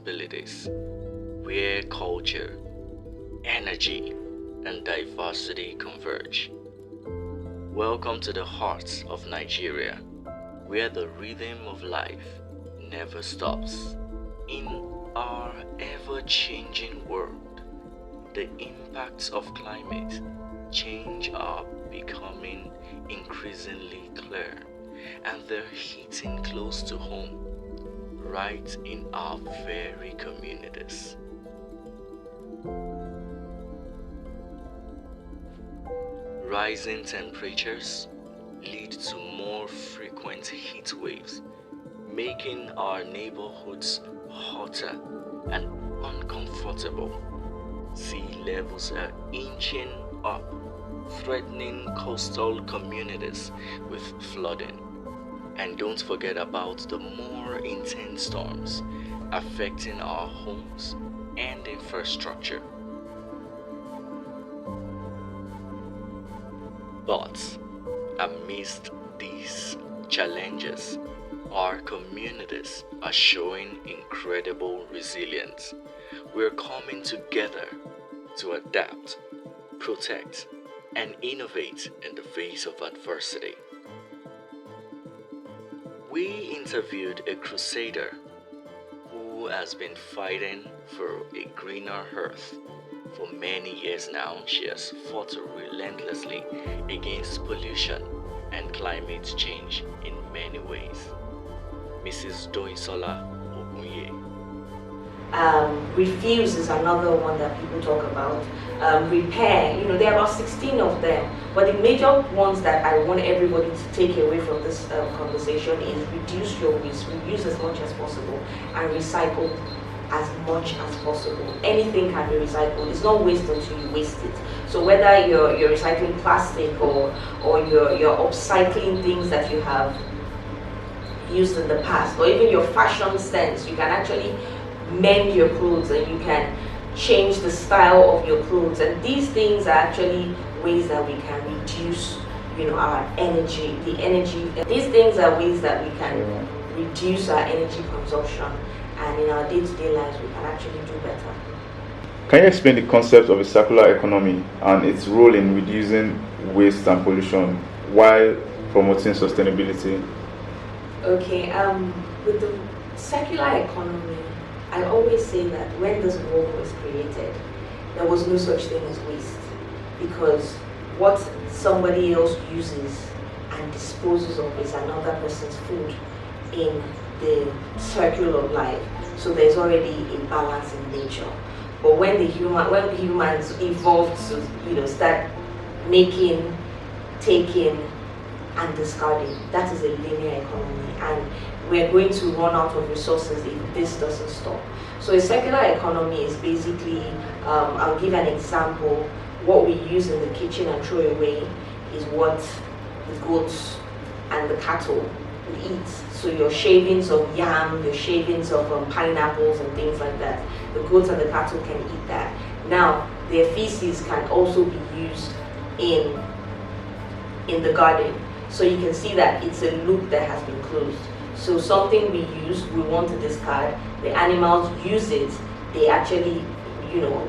possibilities, where culture, energy, and diversity converge. Welcome to the heart of Nigeria, where the rhythm of life never stops. In our ever changing world, the impacts of climate change are becoming increasingly clear, and they're hitting close to home, right in our very communities. Rising temperatures lead to more frequent heat waves, making our neighborhoods hotter and uncomfortable. Sea levels are inching up, threatening coastal communities with flooding. And don't forget about the more intense storms affecting our homes and infrastructure. But amidst these challenges, our communities are showing incredible resilience. We're coming together to adapt, protect, and innovate in the face of adversity. We interviewed a crusader who has been fighting for a greener earth. For many years now, she has fought relentlessly against pollution and climate change in many ways. Mrs. Doinsola Ogunye. Refuse is another one that people talk about. Repair, there are about 16 of them. But the major ones that I want everybody to take away from this conversation is reduce your waste, reuse as much as possible, and recycle as much as possible. Anything can be recycled. It's not waste until you waste it. So whether you're recycling plastic or you're upcycling things that you have used in the past, or even your fashion sense, you can actually mend your clothes and you can change the style of your clothes. And these things are actually ways that we can reduce, our energy, the energy. These things are ways that we can reduce our energy consumption, and in our day-to-day lives we can actually do better. Can you explain the concept of a circular economy and its role in reducing waste and pollution while promoting sustainability? Okay, with the circular economy, I always say that when this world was created, there was no such thing as waste, because what somebody else uses and disposes of is another person's food in the circle of life. So there's already a balance in nature. But when humans evolved to start making, taking, and discarding, that is a linear economy, and we're going to run out of resources if this doesn't stop. So a circular economy is basically, I'll give an example. What we use in the kitchen and throw away is what the goats and the cattle would eat. So your shavings of yam, your shavings of pineapples and things like that, the goats and the cattle can eat that. Now, their feces can also be used in the garden. So you can see that it's a loop that has been closed. So something we use, we want to discard, the animals use it, they actually,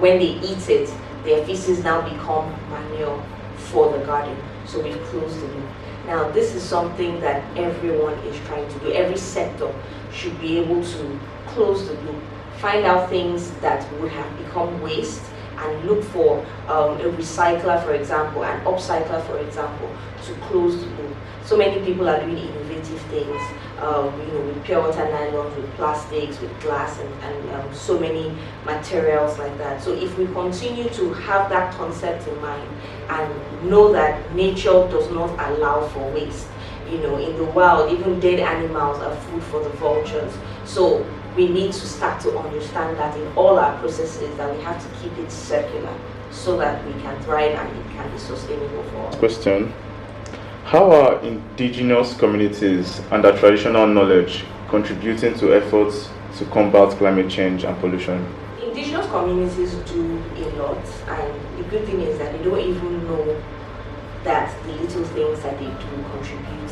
when they eat it, their feces now become manure for the garden. So we've closed the loop. Now this is something that everyone is trying to do. Every sector should be able to close the loop, find out things that would have become waste, and look for a recycler, for example, an upcycler, for example, to close the loop. So many people are doing innovative things, with pure water nylons, with plastics, with glass, and so many materials like that. So if we continue to have that concept in mind and know that nature does not allow for waste, in the wild, even dead animals are food for the vultures. So we need to start to understand that in all our processes, that we have to keep it circular so that we can thrive and it can be sustainable for us. Question: how are indigenous communities and their traditional knowledge contributing to efforts to combat climate change and pollution? Indigenous communities do a lot, and the good thing is that they don't even know that the little things that they do contribute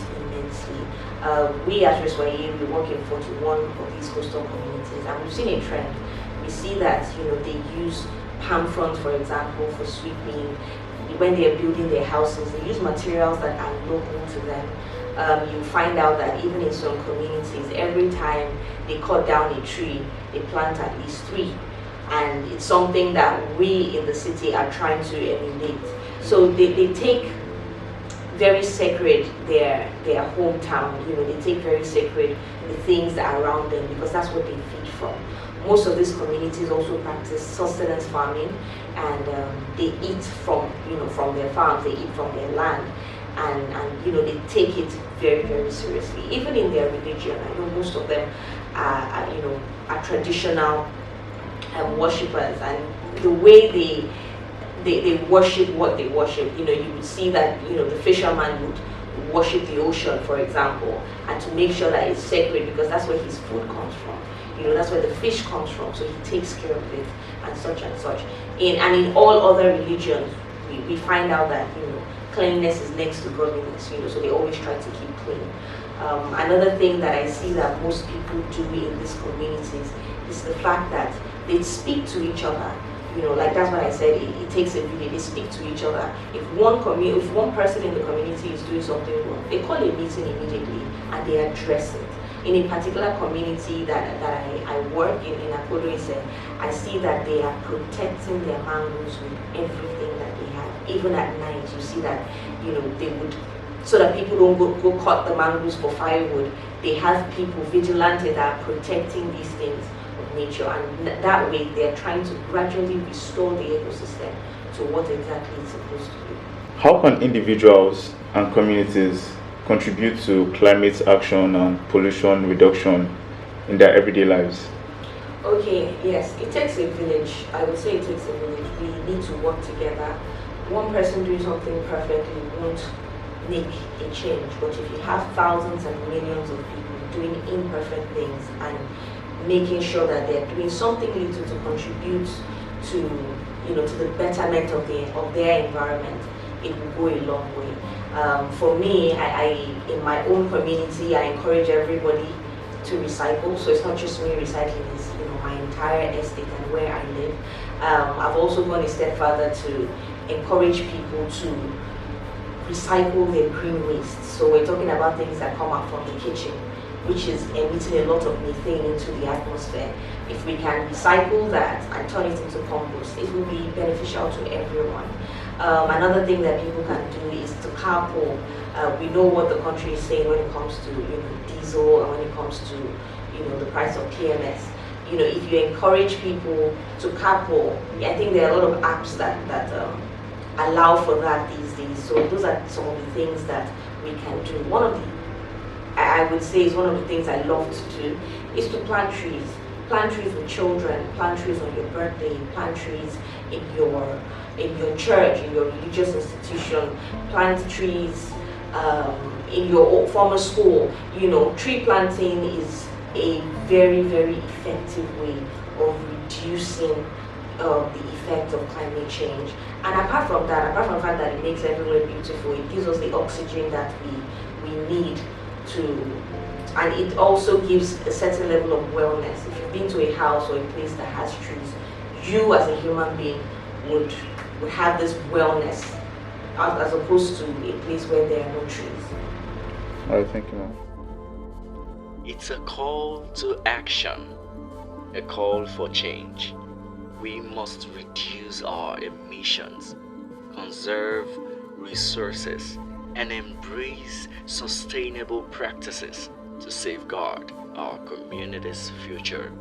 honestly. We as Reswaye, we work in 41 of these coastal communities, and we've seen a trend. We see that they use palm fronds, for example, for sweeping. When they are building their houses, they use materials that are local to them. You find out that even in some communities, every time they cut down a tree, they plant at least 3. And it's something that we in the city are trying to emulate. So they take very sacred their hometown. They take very sacred the things that are around them, because that's what they feed from. Most of these communities also practice sustenance farming, and they eat from their farms, they eat from their land, and they take it very, very seriously. Even in their religion, I know most of them are traditional worshippers, and the way they worship what they worship. You would see that the fisherman would worship the ocean, for example, and to make sure that it's sacred, because that's where his food comes from. That's where the fish comes from, so he takes care of it, and such and such. In all other religions, we find out that cleanliness is next to godliness. So they always try to keep clean. Another thing that I see that most people do in these communities is the fact that they speak to each other. Like that's what I said. It takes a village. They speak to each other. If one person in the community is doing something wrong, they call a meeting immediately and they address it. In a particular community that I work in Akodoise, I see that they are protecting their mangroves with everything that they have. Even at night, you see that they would, so that people don't go cut the mangroves for firewood. They have people vigilante that are protecting these things of nature, and that way they are trying to gradually restore the ecosystem to what exactly it's supposed to be. How can individuals and communities contribute to climate action and pollution reduction in their everyday lives? Okay, yes, it takes a village. I would say it takes a village. We need to work together. One person doing something perfectly won't make a change, but if you have thousands and millions of people doing imperfect things and making sure that they're doing something little to contribute to the betterment of their environment, it will go a long way. For me, I in my own community, I encourage everybody to recycle. So it's not just me recycling; it's my entire estate and where I live. I've also gone a step further to encourage people to recycle their green waste. So we're talking about things that come out from the kitchen, which is emitting a lot of methane into the atmosphere. If we can recycle that and turn it into compost, it will be beneficial to everyone. Another thing that people can do is to carpool. We know what the country is saying when it comes to diesel and when it comes to the price of PMS. If you encourage people to carpool, I think there are a lot of apps that allow for that these days. So those are some of the things that we can do. One of the, I would say, is one of the things I love to do is to plant trees. Plant trees with children, plant trees on your birthday, plant trees in your church, in your religious institution, plant trees in your former school. Tree planting is a very, very effective way of reducing the effect of climate change. And apart from the fact that it makes everywhere beautiful, it gives us the oxygen that we need to, and it also gives a certain level of wellness. If you've been to a house or a place that has trees, you as a human being would have this wellness as opposed to a place where there are no trees. All right, thank you, ma'am. It's a call to action, a call for change. We must reduce our emissions, conserve resources, and embrace sustainable practices to safeguard our community's future.